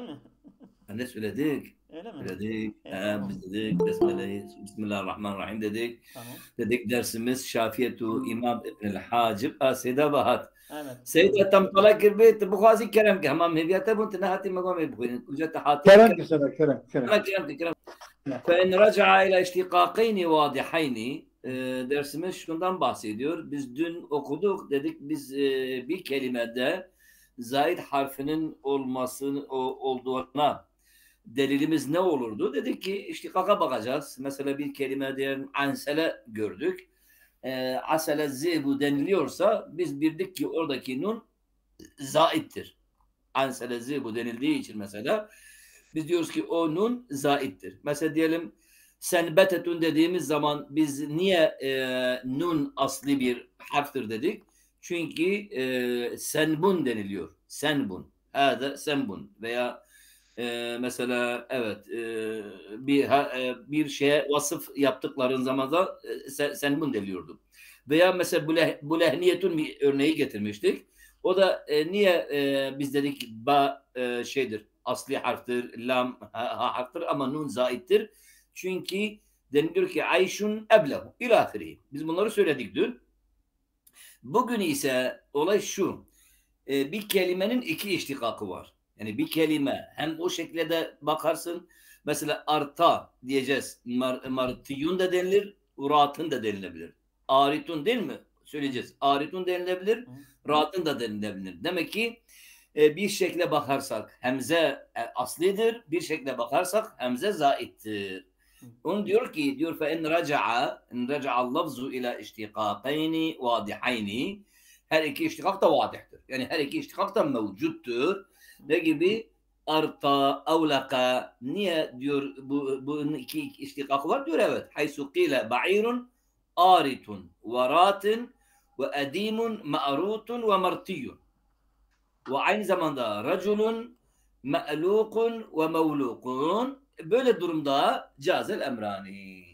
mi? Ne söyledik? Öyle mi? Söyledik. Tamam. Biz dedik. Bismillahirrahmanirrahim dedik. Tamam. Dedik dersimiz Şafiyetu İmam İbnül Hacib. Seyda Bahat. Evet. سيدة تم طلاق البيت بخازي كلام كهمام هبياتا بنت نهاتي مقام يبغين وجدت حاتين كلام كسرة كلام كلام كلام فإن رجع إلى iştikakayni vadihayni dersimiz şundan bahsediyor. Biz dün okuduk dedik biz bir kelimede zahid harfinin olduğuna delilimiz ne olurdu? Dedik ki iştikaka bakacağız. Mesela bir kelime diyelim ansele gördük. Asele zibu deniliyorsa biz bildik ki oradaki nun zaittir. Ansele zibu denildiği için mesela biz diyoruz ki o nun zaittir. Mesela diyelim senbetetun dediğimiz zaman biz niye nun asli bir harftir dedik? Çünkü senbun deniliyor. Senbun. Hâde senbun. Veya mesela evet bir şeye vasıf yaptıkların zaman da senbun deniliyordu. Veya mesela bulehniyetun bir örneği getirmiştik. O da niye biz dedik ba şeydir, asli harftir, lam harftir ama nun zaittir. Çünkü deniliyor ki ayşun eblehu ilahiri. Biz bunları söyledik dün. Bugün ise olay şu. Bir kelimenin iki iştikakı var. Yani bir kelime hem o şekilde bakarsın. Mesela arta diyeceğiz. Martiyun da denilir, uratın da denilebilir. Aritun değil mi? Söyleyeceğiz. Aritun denilebilir, ratın da denilebilir. Demek ki bir şekle bakarsak hemze aslidir, bir şekle bakarsak hemze zaittir. Onu diyor ki diyor fe in raca'a lafzu ila iştikakayni vadihayni her iki iştikak da vadihtir. Yani her iki iştikak da mevcuttur. Ne gibi? Arta, avlaka. Niye diyor bu iki iştikak var? Diyor evet. Haysu qile ba'irun aritun ve ratin ve edimun ma'rutun ve martiyun. Ve aynı zamanda raculun me'lukun ve mevlukun. Böyle durumda cazel emrani.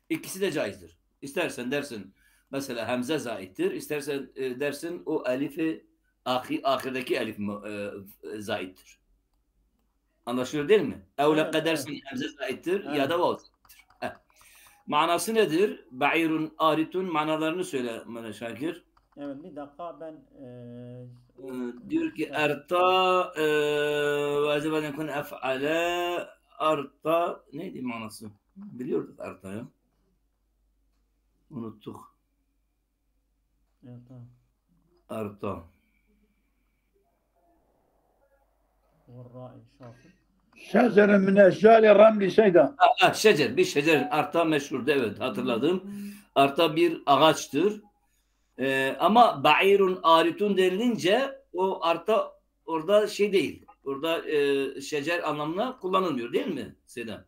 İkisi de caizdir. İstersen dersin mesela hemze zaittir. İstersen dersin o elifi ahirdeki elif zaittir. Anlaşılıyor değil mi? Evlaka dersin hemze zaittir ya da vav zaittir. Manası nedir? Ba'irun aritun manalarını söyle bana Şakir. Evet bir dakika ben diyor ki erta ve acaba ne kun ef'ale arta neydi manası? Biliyorduk arta ya. Unuttuk. Arta. والراء شاطئ شجر من أشجار الرمل سيدا. Şecer. Bir şecerin arta meşhurdu. Evet hatırladım. Arta bir ağaçtır. Ama ba'irun aritun denilince o arta orada şey değil. Orada şecer anlamına kullanılmıyor değil mi Sedan?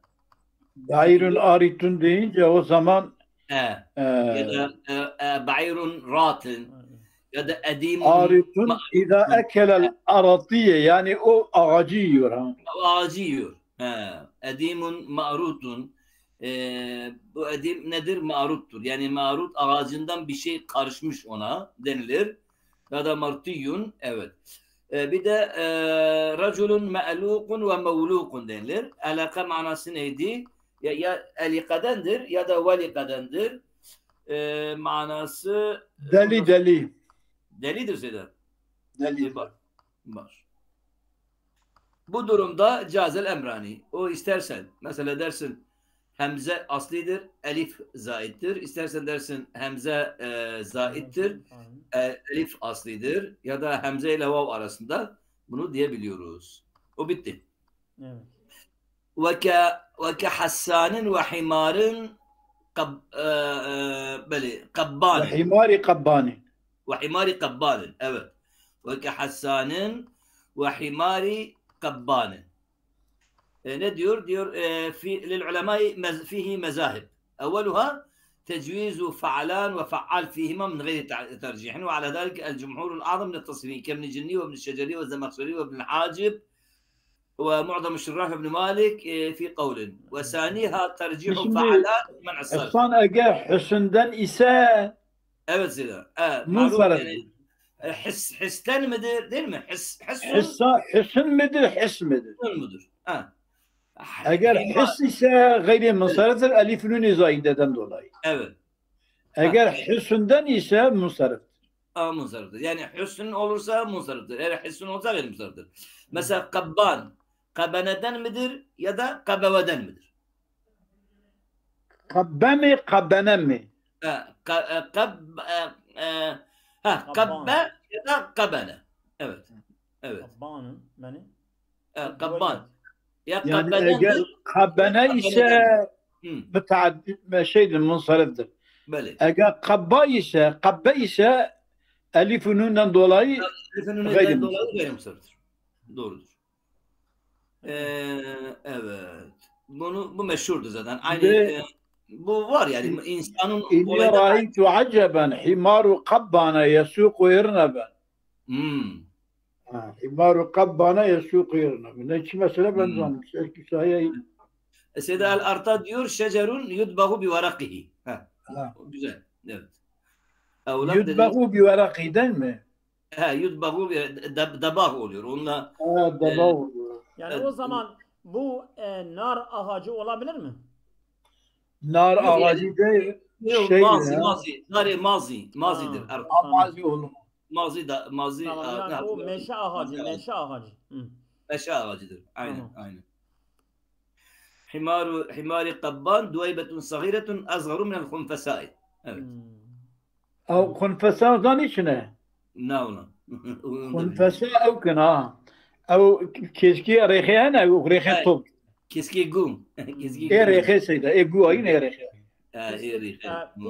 Ba'irun aritun deyince o zaman ya da ba'irun ratin ya da edimun aritun idâ ekelel aratiye yani o ağacı yiyor. Ağacı yiyor. Edimun ma'rutun bu edim nedir? Ma'ruttur. Yani ma'rut ağacından bir şey karışmış ona denilir. Ya da martiyun evet. Bir de raculun me'lukun ve mevlukun denilir. Alaka manası neydi? Ya elikadendir ya da velikadendir. Manası Deli. Delidir Sedat. Deli. Var. Bu durumda cazel emrani. O istersen mesela dersin hemze aslidir, elif zaittir. İstersen dersin hemze zaittir, elif aslidir. Ya da hemze ile vav arasında bunu diyebiliyoruz. O bitti. Evet. Ve ke hassanin ve himarın kabbanin. Ve himari kabbani. Ve himari kabbanin. Evet. Ve ke hassanin ve himari kabbanin. Ne diyor? Diyor للعلماء فيه مذاهب أولها تجويز فعلان وفعال فيهما من غير ترجيح وعلى ذلك الجمهور الأعظم من التصريف كابن الجني وابن الشجري والزمخشري وابن الحاجب ومعظم الشراح ابن مالك في قول وثانيها ترجيح فعلان منع الصرف. Efsan eğer hüsünden ise evet Zira. Maruf yani. Histen midir değil mi? Hissun Hısn midir, his midir? mudur? Ha. Eğer his ise gayri munsarıftır elif nun zaideden dolayı. Evet. Eğer hüsünden ise munsarıf. Munsarıftır. Yani hüsn olursa munsarıftır. Eğer hüsn olsa gayri munsarıftır. Mesela kabban. Kabeneden midir ya da kabeveden midir? Kabbe mi, kabbene mi? Kabbe ya da kabene. Evet. Evet. Kabbanın beni. Kabban. Ya Yani kabbedendir. eğer kabbene ise Hı, müteaddit şeydir, munsarıftır. böyle. Eğer kabbe ise elif nun'dan dolayı Telefonundan gayri dolayı gayri munsarıftır. Doğrudur. Evet. Bu meşhurdur zaten. Aynı Ve- bu var yani insanın İnni olayda. ra'aytu aceben himaru kabbana yasuku irnaben. Himaru kabbana yasuku irnaben. Ne için mesela ben zanmış. Eski sayayı. Seyda el-Arta diyor şecerun yudbahu bi varakihi. Güzel. Evet. Evlam dedi. Yudbahu bi verakiden mi? Yudbahu dabah oluyor. Onunla Dabahu. Yani Evet. o zaman bu nar ağacı olabilir mi? Nar Yok, ağacı değil. Şey mazi, ya. mazi. Nari mazidir. Ha. Amazi oğlum. Mazi da mazi. Tamam yani o meşe ağacı, meşe ağacı. Hı. Meşe ağacıdır. Aynen, Tamam. aynen. Himari kabban duaybetun sagiretun azgaru minel khunfesai. Evet. Av konfesandan içine. Ne ona? Konfesa ev kına. Ev keski rehiyen ev rehiyen top. Keski gum. Keski E rehiyen seyda. E gu ayın e rehiyen.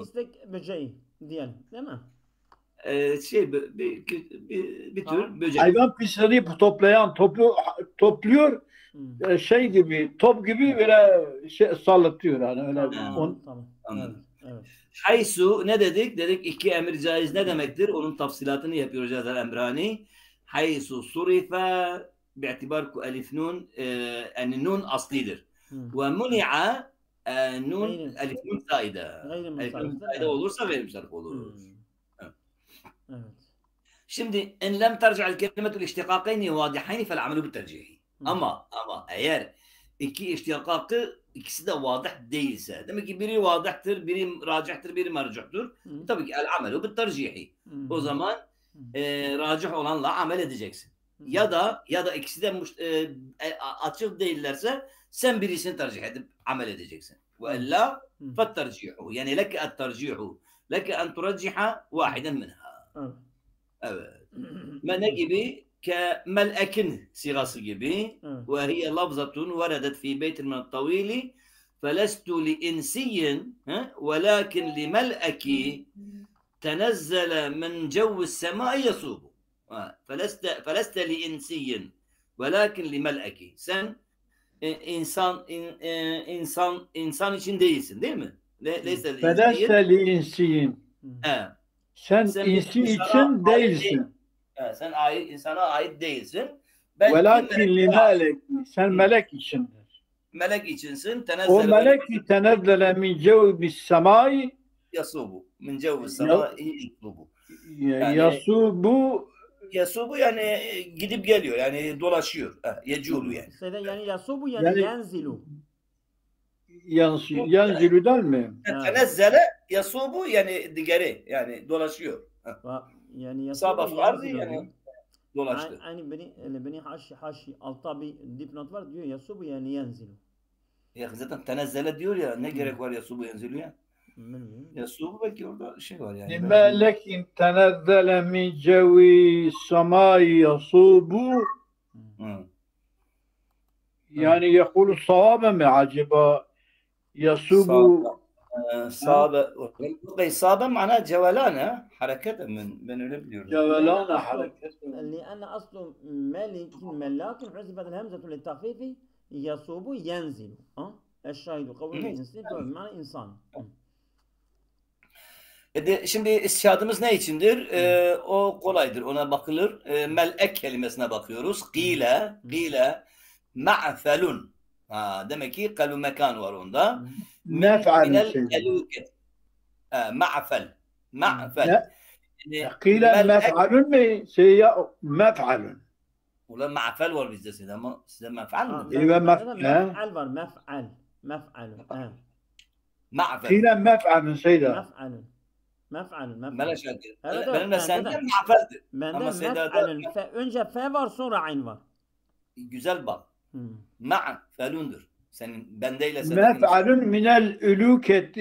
Pislik böceği diyelim değil mi? Bir tür böcek. Hayvan pisliğini toplayan topluyor. Hı. Şey gibi, top gibi böyle sallatıyor yani öyle. Tamam. Anladım. Evet. Haysu ne dedik? Dedik iki emir caiz ne demektir? Onun tafsilatını yapıyoruz Cazer Emrani. Haysu surife bi'tibar ku elif nun yani nun aslidir. Ve muni'a nun elif nun saide. Elif nun saide olursa gayri musarrif olur. Evet. Şimdi en lem terci'al kelimetul iştikakayni vadihayni fel amelu bitercihi. Ama eğer iki iştikakı ikisi de vadah değilse, demek ki biri vadahtır, biri racihtir, biri mercuhtur. Tabii ki el amelu bitercihi. O zaman racih olanla amel edeceksin. Ya da ikisi de açık değillerse sen birisini tercih edip amel edeceksin. Ve illa fettercihu. Yani leke et tercihu. Leke en turacciha vahiden minha. Evet. Ne gibi? Kemel'ekin sigası gibi. Ve hiye lafzatun veredet fi beytin min tavili felestu li insiyin velakin li mel'eki tenezzele min cevvis semai yasubu. Feleste li insiyin velakin li mel'eki. Sen insan için değilsin değil mi? Feleste li insiyin. Sen insi için değilsin. Sen insana ait değilsin. Velakin li melek. Sen melek içindir. Melek içinsin. O melek ki tenezzele min cevvis semai yasubu. Min cevvis semai yasubu. Yasubu yani gidip geliyor. Yani dolaşıyor. Yeculu yani. Yani yasubu yani yenzilu. Yanzilu değil mi? Tenezzele yasubu yani digeri. Yani dolaşıyor. Yani yasubu vardı yani dolaştı. Yani beni haşi altta bir dipnot var diyor yasubu yani yenzilu. Ya zaten tenezzele diyor ya ne gerek var yasubu yenzilu ya? Yasubu belki orada şey var yani. Melekin tenezzele min cevi semai yasubu. Yani yekulu sahabe mi acaba yasubu صابة معناها جولان حركة ben öyle biliyorum. جولان حركة. لأن أصل ملك ملاك حذفت الهمزة للتخفيف يصوب ينزل الشاهد قول الإنسان بمعنى إنسان. Şimdi istişadımız ne içindir? O kolaydır. Ona bakılır. Melek kelimesine bakıyoruz. Gile ma'felun. Demek ki kalu mekan var onda. Nef'al Ma'fel. Yani قيل melek مفعل سي مفعل ولا ma'fel var bizde sizde ama sizde mef'al mi? إذا mef'al var. Mef'al. Ma'fel. قيل مفعل سيدا Mef'alun. Melek şakir. Evet, Benim de bende sende de. ma'feldir. Bende Ama Seyda'da mef'alun. Önce fe var sonra ayn var. güzel bak. Hmm. Ma'felundur. Senin bendeyle senin. مفعل من الألوكة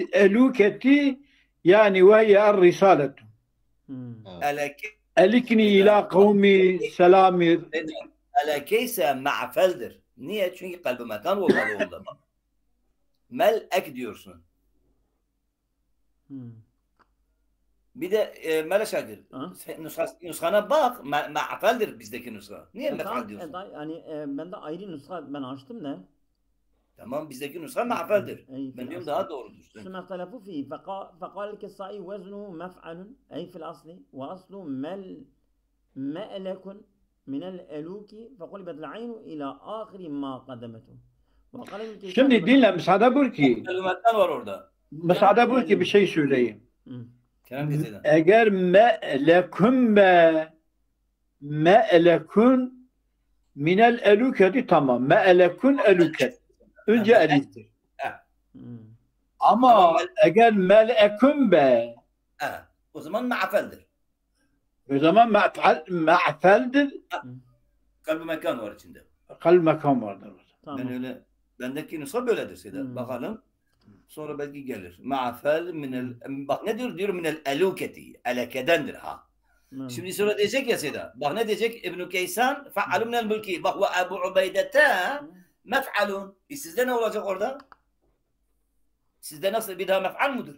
يعني وهي الرسالة Eleke. ألكني إلى قومي سلامي Eleke ise ma'feldir. Niye? Çünkü kalbime kan olmalı orada. Melek diyorsun. Bir de Melek Şakir. Nuskana bak. Ma'feldir bizdeki nuska. Niye mef'al diyorsun? Yani bende ayrı nuska ben açtım da. Tamam bizdeki nuska ma'feldir. Ben diyorum daha doğrudur. ثم اختلفوا فيه فقال الكسائي وزنه مفعل أي في الأصل وأصله مألك من الألوك فقلبت العين إلى آخر ما قدمته. وقال Şimdi dinle müsaade bul ki Kelimetten var orada. müsaade bul ki bir şey söyleyeyim. Kerem Geze'den. Eğer me'lekun minel eluketi tamam. Me'lekun eluket. Önce eliftir. Ama eğer melekun be O zaman ma'feldir. o zaman ma'feldir. Kalbi mekan var içinde. Kalb makam vardır. Tamam. Ben öyle bendeki nuska böyledir Sedat. Bakalım. Sonra belki gelir. Ma'fel minel bak ne diyor? Diyor minel eluketi. Elekedendir ha. Şimdi sonra diyecek ya Sedat. Bak ne diyecek? İbn-i Kaysan fa'alun minel mülki. Bak ve Ebu Ubeydete mef'alun. Sizde ne olacak orada? Sizde nasıl bir daha mef'al mudur?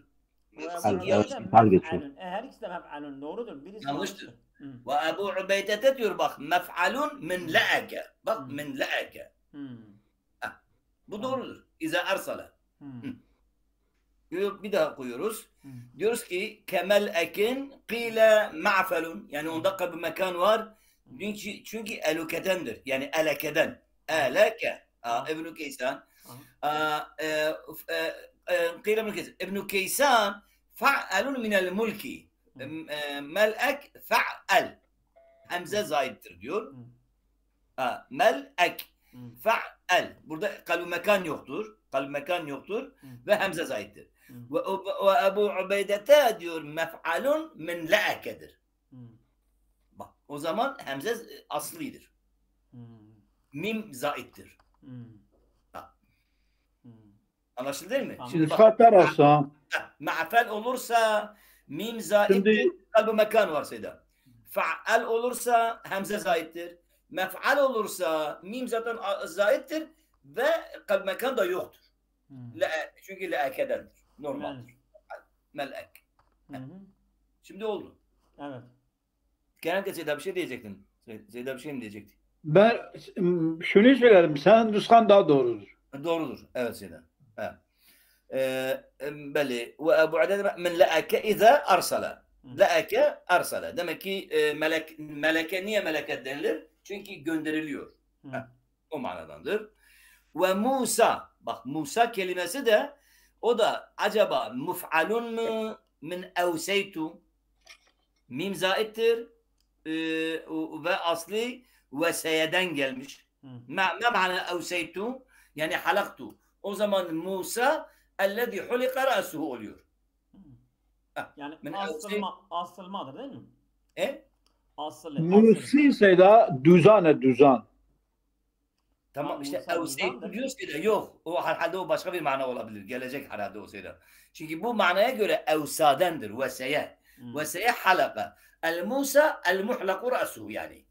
Her ikisi de mef'alun. Doğrudur. Birisi yanlıştır. Ve Ebu Ubeydete diyor bak mef'alun min la'ake. Bak min la'ake. Bu doğrudur. İza ersala. Bir daha koyuyoruz. Diyoruz ki kemel ekin qile ma'felun. Yani onda bir mekan var. Çünkü elukedendir. Yani elekeden. Eleke. İbn-i Kaysan. قيل ابن كيسان ابن كيسان فعل من الملك ملأك فعل همزة زايدtir diyor. Melek fa'al. Burada kalb mekan yoktur. Kalb mekan yoktur ve hemze zaittir. Ve Ebu Ubeydete diyor mef'alun min la'akedir. Bak o zaman hemze aslidir. Mim zaittir. Anlaşıldı değil mi? Şimdi Fatlar olsa ma'fel olursa mim zaittir. Kalb mekan var Sedat. Fa'al olursa hemze zaittir. Mef'al olursa mim zaten zaittir ve kalb mekan da yoktur. Çünkü la'akedendir. Normaldir. Melek. Şimdi oldu. Evet. Genelde Sedat bir şey diyecektin. Sedat bir şey mi diyecekti? ben şunu söylerim. Sen nuskan daha doğrudur. Doğrudur. Evet Sedat. Belli. Ve Ebu Ubeydete min la'ake iza arsala. La'ake arsala. Demek ki meleke niye meleket denilir? Çünkü gönderiliyor. O manadandır. Ve Musa. Bak Musa kelimesi de o da acaba muf'alun mu min evseytu mim zaittir ve asli veseyeden gelmiş. Ma ma'na evseytu yani halaktu. O zaman Musa ellezî hulika ra'suhu oluyor. Yani asılmadır değil mi? Musi ise de düzen. Tamam işte evseytu diyoruz ki de yok. O herhalde o başka bir mana olabilir. Gelecek herhalde o şeyde. Çünkü bu manaya göre evsadendir. Veseye. Veseye halaka. El Musa el muhlaku ra'suhu yani.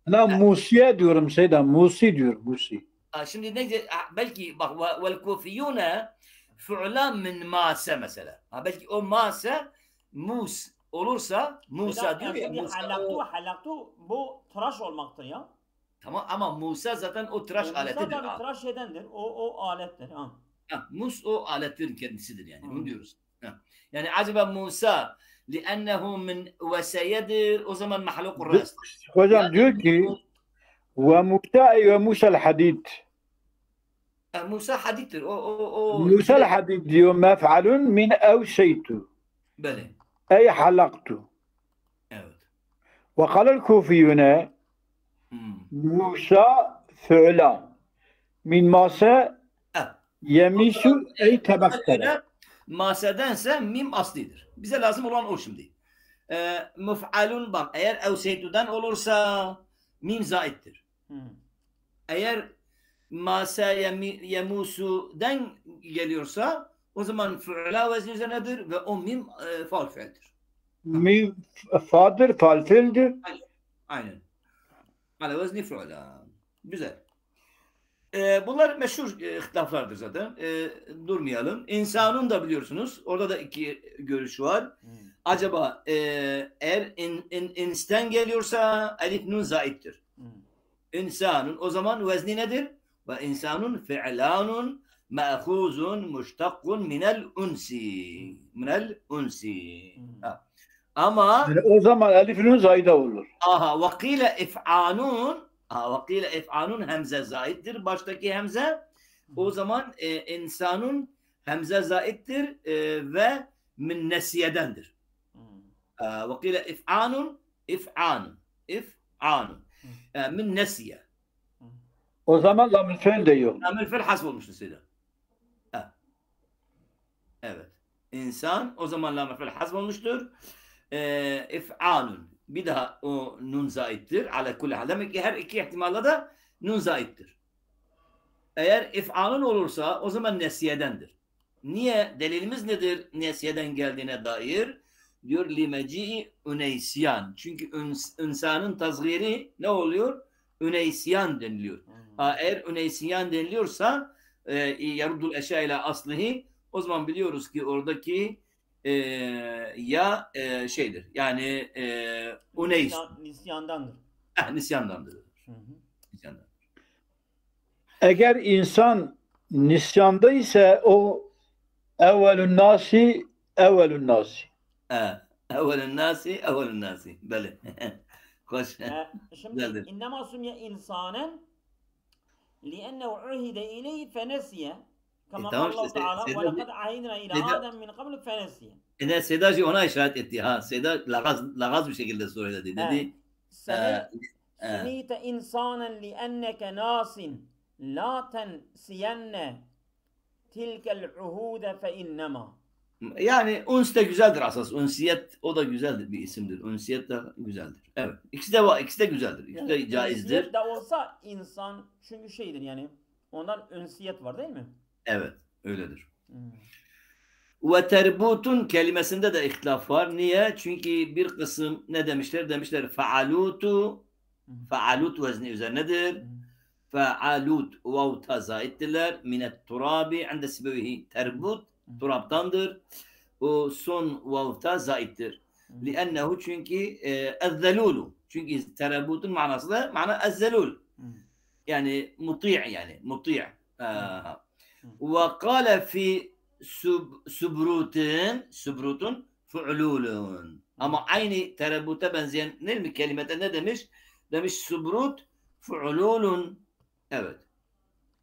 Ben Musi'ye diyorum Seyda. Musi diyor. Musi. Şimdi ne belki bak vel kufiyune fu'lan min mase mesela. Belki o mase mus olursa Musa diyor ya Musa halaktu bu tıraş olmaktır ya. Tamam ama Musa zaten o tıraş aletidir. Musa tabii tıraş edendir. O alettir. Mus o aletlerin kendisidir yani. Bunu diyoruz. Yani acaba Musa لأنه من وسيدر o zaman mahluk الرأس. Hocam diyor ki ve Musa el-Hadid. Musa hadittir. Musa el-Hadid diyor mef'alun min evseytu. Böyle. Ey halaktu. وقال الكوفيون موسى فعلا من ماسة يميس أي تبكتر. Masedense mim aslidir. Bize lazım olan o şimdi. Muf'alun bak eğer evseytudan olursa mim zaittir. Eğer mase yemusu'den geliyorsa o zaman fi'la vezni üzerinedir ve o mim faul fiildir. ميم فاضل فالفيلدر. Aynen. Ala vezni fi'la. Güzel. Bunlar meşhur ihtilaflardır zaten. Durmayalım. İnsanun da biliyorsunuz. Orada da iki görüş var. Acaba eğer insten geliyorsa elif nun zaittir. İnsanun o zaman vezni nedir? Ve insanun fi'lanun ma'khuzun muştakkun minel unsi. Minel unsi. Ama Yani o zaman elifinin zayda olur. vakile if'anun vakile if'anun hemze zaittir. Baştaki hemze o zaman insanun hemze zaittir ve min nesiyedendir. Vakile if'anun min nesiye. O zaman lamül fiil de yok. Lamül fiil hasb olmuştu size. Evet. İnsan o zaman lamül fiil hasb olmuştur. İf'anun. Bir daha o nun zaittir. Ala kulli hal. Demek ki her iki ihtimalle de nun zaittir. Eğer if'anun olursa o zaman nesiyedendir. Niye? Delilimiz nedir? Nesiyeden geldiğine dair. Diyor limeci'i üneysyan. Çünkü insanın tazgiri ne oluyor? Üneysyan deniliyor. Eğer üneysyan deniliyorsa yaruddul eşya ile aslihi o zaman biliyoruz ki oradaki ya şeydir. Yani uneys. Nisyandandır. Nisyandandır. Nisyandandır. Eğer insan nisyanda ise o evvelün nasi. Evvelün nasi. Böyle. Hoş. Şimdi innema sumye insanen li'ennehu uhide ileyhi fenesiye kama Allah Teala ve lekad ahidna ila Adem min qabl fenesiye. Sedacı ona işaret etti. Seda lagaz bir şekilde söyledi. Dedi. Semite insanen li'enneke nasin la tensiyenne tilkel uhude fe innema. Yani uns de güzeldir asas. Unsiyet o da güzeldir bir isimdir. Unsiyet de güzeldir. Evet. İkisi de var. İkisi de güzeldir. İkisi de caizdir. Ünsiyet de olsa insan çünkü şeydir yani. Ondan ünsiyet var değil mi? Evet. Öyledir. Ve terbutun kelimesinde de ihtilaf var. Niye? Çünkü bir kısım ne demişler? Demişler faalutu vezni üzerinedir. Faalut vavta zaittiler. Minet turabi inde sibevihi terbut turaptandır. O son vavta zaittir. Liennehu çünkü ezzelulu. Çünkü terebutun manası da mana ezzelul. Yani muti' yani muti'. Ve kâle fi subrutun fu'lulun. Ama aynı terebuta benzeyen ne mi kelimede ne demiş? Demiş subrut fu'lulun. Evet.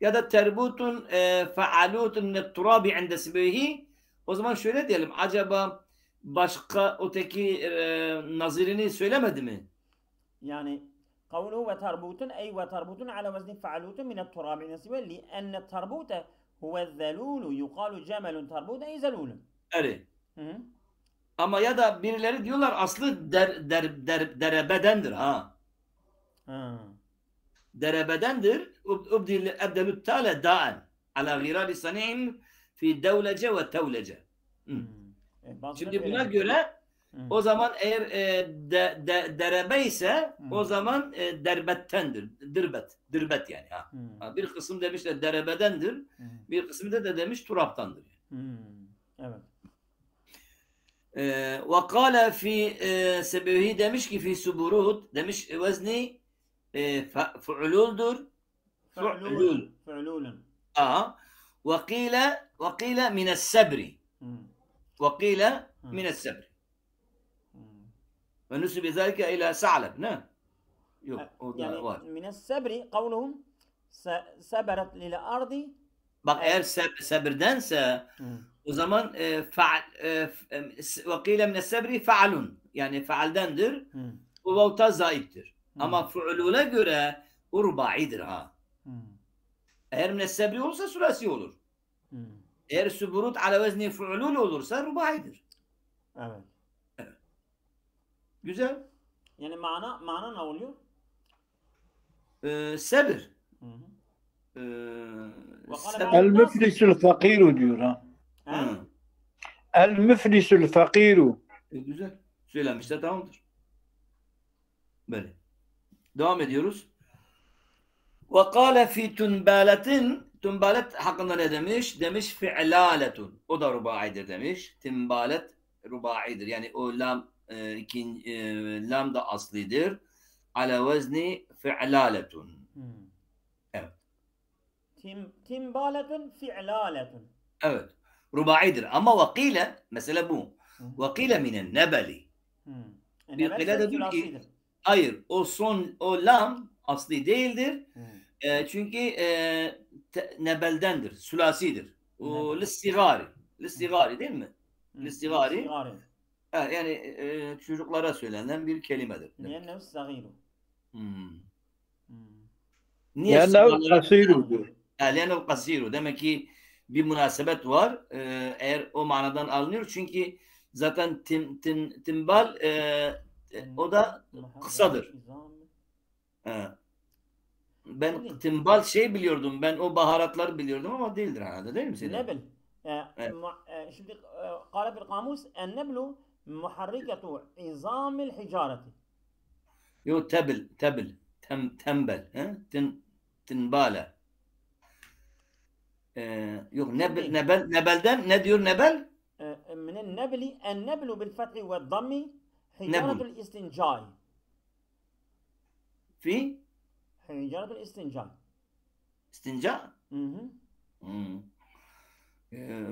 Ya da terbutun fa'alutun min turabi inde sibehi. O zaman şöyle diyelim. Acaba başka öteki nazirini söylemedi mi? Yani kavluhu ve tarbutun ey ve tarbutun ala vezni fa'alutun min turabi inde sibehi li'enne tarbute huve zelulu yukalu cemelun tarbut ey zelulun. Evet. Ama ya da birileri diyorlar aslı derebedendir ha. Derebedendir. Ebdelü tale da'an ala girali sanihim fi devlece ve tevlece. Şimdi buna göre o zaman eğer derebe ise o zaman derbettendir. Dirbet yani. Bir kısım demişler derebedendir. Bir kısmı da demiş turaptandır. Evet. Ve kâle fi sebebi demiş ki fi suburut demiş vezni fu'luldur. Fu'lulun. Ve kîle mines sebri. Ve kîle mines sebri. Ve nusib zâlike ila sa'leb. Ne? Yok. Yani mines sebri kavluhum seberet lil ardi. Bak eğer sebirdense o zaman ve kîle mines sebri fa'alun. Yani fa'aldendir. o vavta zaittir. Ama fu'ulule göre o rubaidir ha. Eğer müessebri olursa sülasi olur. Eğer süburut ala vezni fu'ulul olursa rubaidir. Evet. Güzel. Yani mana ne oluyor? Sebir. El müflisül fakiru diyor ha. El müflisül fakiru. Güzel. Söylenmişse tamamdır. Böyle. Devam ediyoruz. Ve kâle fî tünbâletin, tünbâlet hakkında ne demiş? Demiş fi'lâletun. O da rubaidir demiş. Tünbâlet rubaidir. Yani o lam lam da aslidir. Ala vezni fi'lâletun. Evet. Timbâletun fi'lâletun. Evet. Rubaidir. Ama vakile, mesela bu. Vakile minen nebeli. Bir kıle de diyor ki, hayır, o lam asli değildir. Çünkü nebeldendir, sülasidir. O lissigari değil mi? Lissigari. Yani çocuklara söylenen bir kelimedir. Niye sagiru? Niye kasiru diyor. Li'ennehu kasiru. Demek ki bir münasebet var. Eğer o manadan alınıyor. Çünkü zaten timbal o da kısadır. Ben timbal biliyordum. Ben o baharatları biliyordum ama değildir herhalde, değil mi senin? Nebel. Şimdi قال في القاموس النبل محركة عظام الحجارة. Yo tembel. Tinbale. Yok nebelden ne diyor nebel? من النبل بالفتح والضم حجارة الاستنجاء. في حجارة الاستنجاء. İstinca?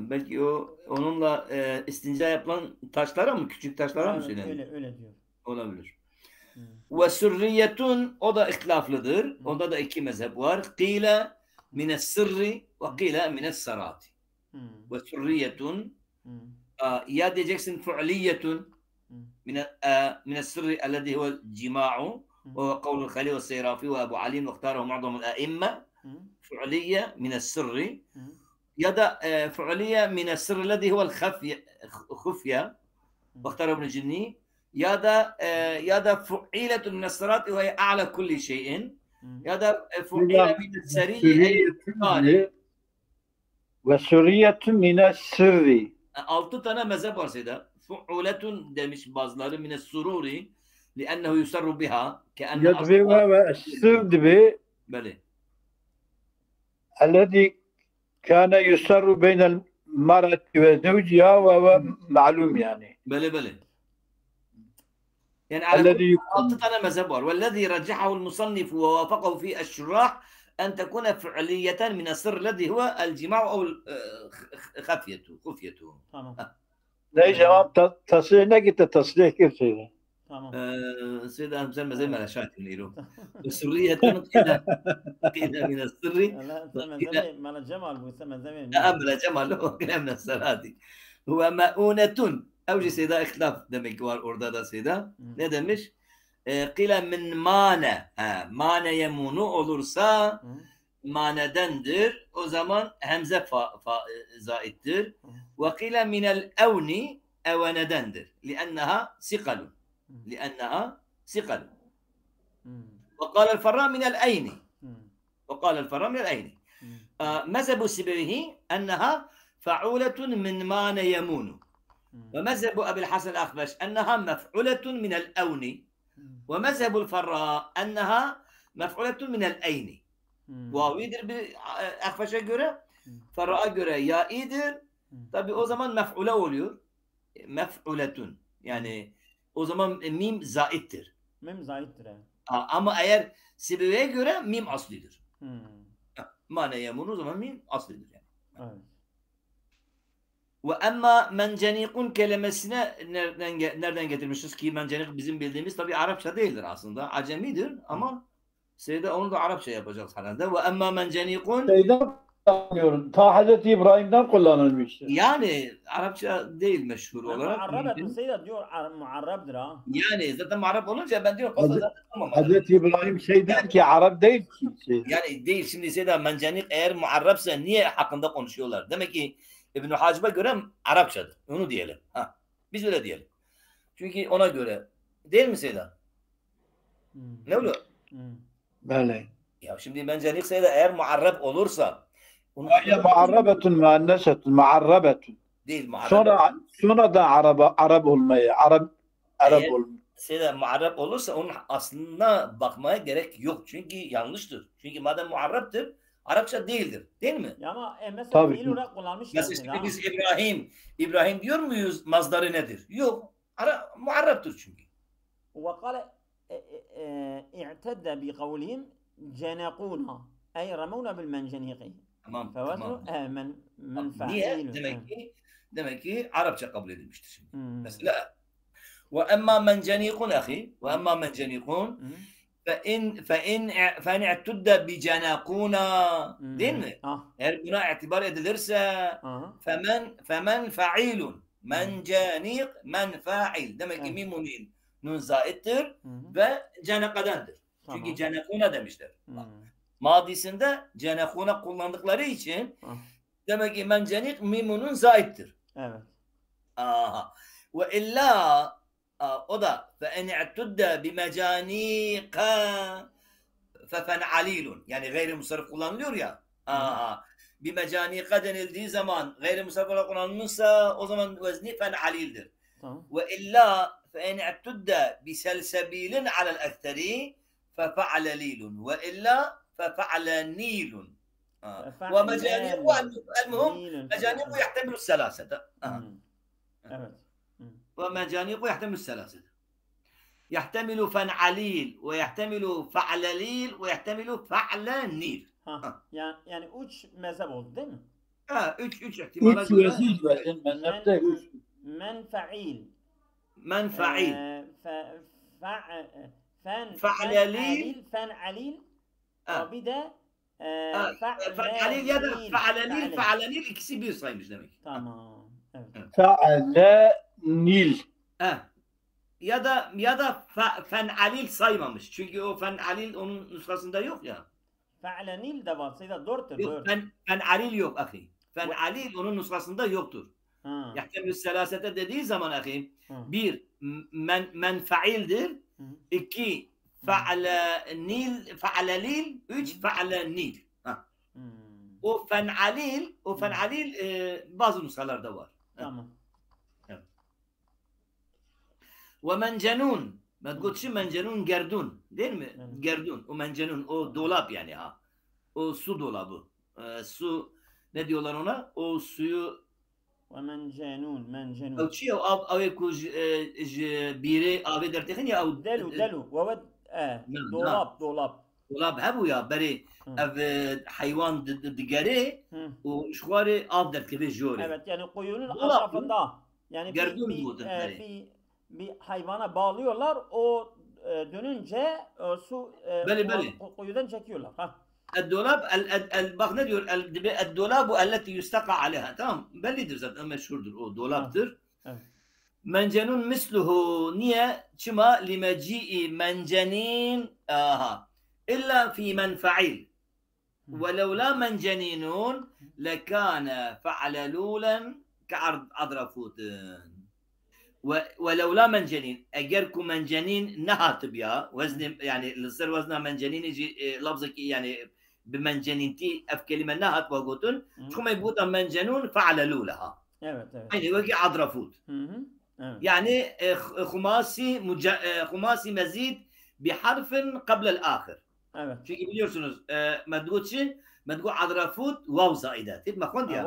Belki onunla istinca yapılan taşlara mı? Küçük taşlara mı söyleniyor? Öyle diyor. Olabilir. Ve sürriyetun, o da ihtilaflıdır. Onda da iki mezhep var. Kîle mines sırri ve kîle mines sarati. Ve sürriyetun, ya diyeceksin fu'liyetun mines sırri ellezî huvel cima'u ve kavlul Halil ve Seyrafi ve Ebu Alim ve ihtarahum mu'zamul a'imme. Fu'liye mines sırri ya da fu'liye mines sırri ellezî huvel khufye ve ihtarahum ibn Cinni ya da fu'iletun mines sırati ve a'la kulli şeyin ya da fu'ile mines sırri ve sürriyetun mines sırri. 6 tane mezhep var Seyda. Fu'uletun demiş bazıları mines sururi li'ennehu yusarru biha ke'enne yadvi ve sır dibi böyle. الذي كان يسر بين المرأة وزوجها وهو معلوم يعني. Böyle. Yani الذي 6 tane mezhep var. وَالَّذِي رَجَّحَهُ الْمُصَنِّفُ وَوَافَقَهُ فِي الشُّرَاحِ أن تكون فعلية من السر الذي هو الجماع أو خفيته. Tamam. Ne cevap tasrihine gitti, tasrih kimseydi. Tamam. سيد أمثال ما زي ما شاهد نيرو السرية قيل من السر ما جمال بيسمى زمان. أملا جمال كلام من السرادي هو مؤونة أوجي سيدا اختلاف demek var orada da Seyda. Ne demiş? Kile min mane yemunu olursa manedendir. O zaman hemze zaittir. Ve kile minel evni evenedendir. Li'enneha sikalun. وقال الفراء من الأين. مذهب السبويه أنها فعولة من مان يمون. ومذهب أبي الحسن الأخفش أنها مفعولة من الأون. ومذهب الفراء أنها مفعولة من الأين. ويدر بأخفش'a göre, Farra'a göre ya iyidir. Tabi o zaman mef'ule oluyor. Mef'uletun. Yani o zaman mim zaittir. Mim zaittir. Ama eğer Sibevi'ye göre mim aslidir. Mane yemun o zaman mim aslidir yani. Evet. Ve emma mencenikun kelimesine nereden getirmişiz ki mencenik bizim bildiğimiz tabi Arapça değildir aslında. Acemidir ama Seyda onu da Arapça yapacağız herhalde. Ve emma mencenikun Anlıyorum. Ta Hazreti İbrahim'den kullanılmıştır. Yani Arapça değil meşhur Yani olarak. muarrabetun Seyda diyor muarrabdır ha. Yani zaten muharrab olunca ben diyorum fazla zaten tamam. Hazreti İbrahim şey der ki Arap değil ki. Şey. Yani değil şimdi Seyda mencenik eğer muarrabsa niye hakkında konuşuyorlar? Demek ki İbn-i Hacib'e göre Arapçadır. Onu diyelim. Ha. Biz öyle diyelim. Çünkü ona göre değil mi Seyda? Ne oluyor? Böyle. Ya şimdi mencenik Seyda eğer muarrab olursa Hiye muarrabetun müennesetun muarrabetun. değil muarrab. Sonra da Arap olmaya, Arap Eğer olmaya. Seyda muarrab olursa onun aslına bakmaya gerek yok. Çünkü yanlıştır. Çünkü madem muarrabdır Arapça değildir. Değil mi? Ya ama mesela Tabii fiil ki. olarak kullanmışlar Mesela Seyda. şimdi biz İbrahim diyor muyuz mazdarı nedir? Yok. Muarrabdır çünkü. وقال اعتد بقولهم جنقونا أي رمونا بالمنجنيق Tamam. فوزنه Tamam. من Niye? فاعل. Demek ki Arapça kabul edilmiştir şimdi. Hmm. Mesela ve emma mencenikun ahi ve emma mencenikun فإن اعتد بجناقونا değil mi? Eğer buna itibar edilirse femen fa'ilun mencanik men fa'il demek ki mimunin nun zaittir ve cenakadandır. Çünkü cenakuna demişler. Madisinde cenakuna kullandıkları için demek ki mencanik mimunun zaittir. Evet. Aha. Ve illa o da فَاِنْ اَعْتُدَّ بِمَجَانِيقَ فَفَنْعَلِيلٌ yani gayri-musarrif kullanılıyor ya. بِمَجَانِيقَ denildiği zaman gayri-musarrif olarak kullanılmışsa o zaman vezni fen'alildir. Ve illa فَاِنْ اَعْتُدَّ بِسَلْسَب۪يلٍ عَلَى الْاَكْتَر۪ي فَفَعْلَل۪يلٌ وَاِلَّا فَفَعْلَن۪يلٌ ومجانيق المهم مجانيق يحتمل الثلاثة. Evet. ومجانيق يحتمل الثلاثة. يحتمل فنعليل ويحتمل فعلليل ويحتمل فعلنيل. Yani üç mezhep oldu değil mi? Üç ihtimala göre. Men fa'il. Men fa'il. Fen'alil. Fen'alil. Bir de fa'alil ya da fa'alanil ikisi bir saymış demek. Tamam. Evet. Fa'alanil. Ya da fen'alil saymamış. Çünkü o fen'alil onun nüshasında yok ya. Fa'alanil de var. Sayıda dörttür. Yok, fen'alil yok ahi. Fen'alil onun nüshasında yoktur. Yahtemül selasete dediği zaman ahi bir men fa'ildir. İki fa'alalil, üç fa'alanil. O fen'alil bazı nüshalarda var. Tamam. Ve mencenun. Medgutçi mencenun gerdun. Değil mi? Gerdun. O mencenun. O dolap yani ha. O su dolabı. Su ne diyorlar ona? O suyu ve mencenun. Avçi av kuj biri ave dertexin ya av delu. Ve dolap. Dolap hebu ya beri ev hayvan digeri o şuarı av dertkevi jori. Evet yani kuyunun atrafında. Yani bir hayvana bağlıyorlar. O dönünce su kuyudan çekiyorlar. الدولاب bak ne diyor? الدولاب التي يستقى عليها. Tamam. Bellidir zaten meşhurdur. O dolaptır. Mencenun misluhu niye? Çıma limeci'i mencenin illa fi menfa'il. ولو لا منجنين لكان فعللولا كعضرفوت ولو لا منجنين اجركم منجنين نهات بها وزن يعني الصير وزنها منجنين يجي لفظك يعني بمنجنينتي اف كلمه نهات وقوتن ثم يبوت منجنون فعللوا لها يعني وقي عضرفوت يعني خماسي مزيد بحرف قبل الاخر. Evet. Çünkü biliyorsunuz medgu adrafut vav zaide. Tip makon diye.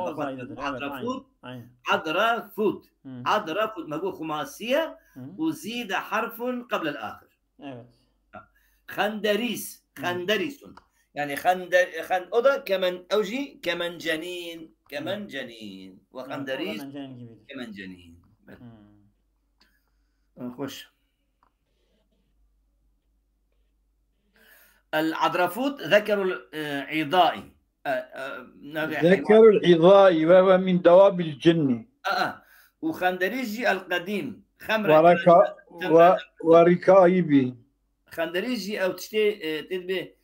Adrafut. Adrafut medgu khumasiye uzide harfun qabla al-akhir. Evet. Khandarisun. Yani o da kemen evji kemen cenin. Ve khandaris kemen cenin. Hoş. العضرفوت ذكر العضائي ذكر العظاء وهو من دواب الجن. وخندريجي القديم خمرة وركائبه. خندريجي او تشتي تدبي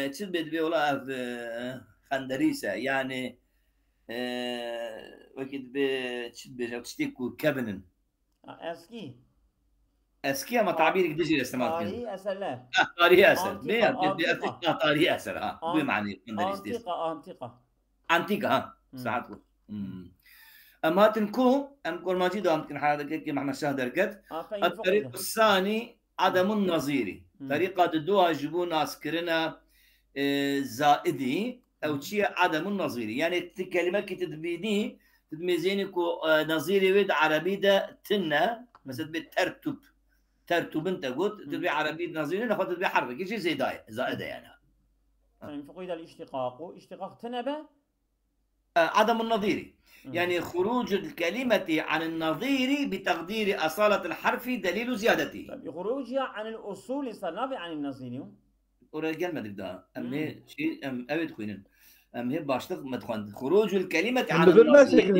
تشبه ولا خندريسة يعني وكيد بتشبه او تشتيكو كابنن اسكي اما تعبيرك ديجي استعمال طاري أسلا طاري اسر بأسك طاري اسر بو معني انتيقة ساعتكم اما تنكو ام كل ما جيدو امكن حاجه كما احنا شاهد دركت الطريق الثاني عدم النظيري طريقه دوها يجيبون ناس كرنا زائدي او شيء عدم النظيري يعني كلمه كتدبيني تدميزينكو نظيري ود عربي ده تنا مثلا بالترتب ترتب انت قلت تدبي عربي نظيري ناخذ تدبي حرف شيء زي زائده يعني فقيد الاشتقاق اشتقاق تنبه عدم النظيري يعني خروج الكلمة عن النظير بتقدير أصالة الحرف دليل زيادته. خروجها عن الأصول صار عن النظير. ورجال ما تبدأ أم هي شيء أم أبد خوينن أم هي باشتغ مدخن خروج الكلمة عن النظير.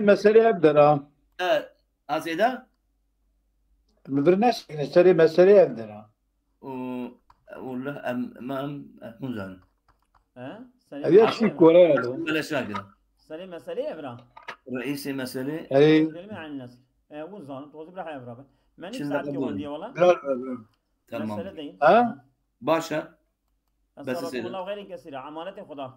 مسألة أبدرا. هذا مبرناش مسألة أبدرا. ولا ما مزان. أبي أشوف كورة. ولا شاكرا. مسألة أبرا. رئيس مسألة. أي. كلمة عن الناس. وزان توزي بلا حياة أبرا. ما نفسك تقول دي والله. لا. تمام. باشا. بس الله غير كثير عمالة خدا.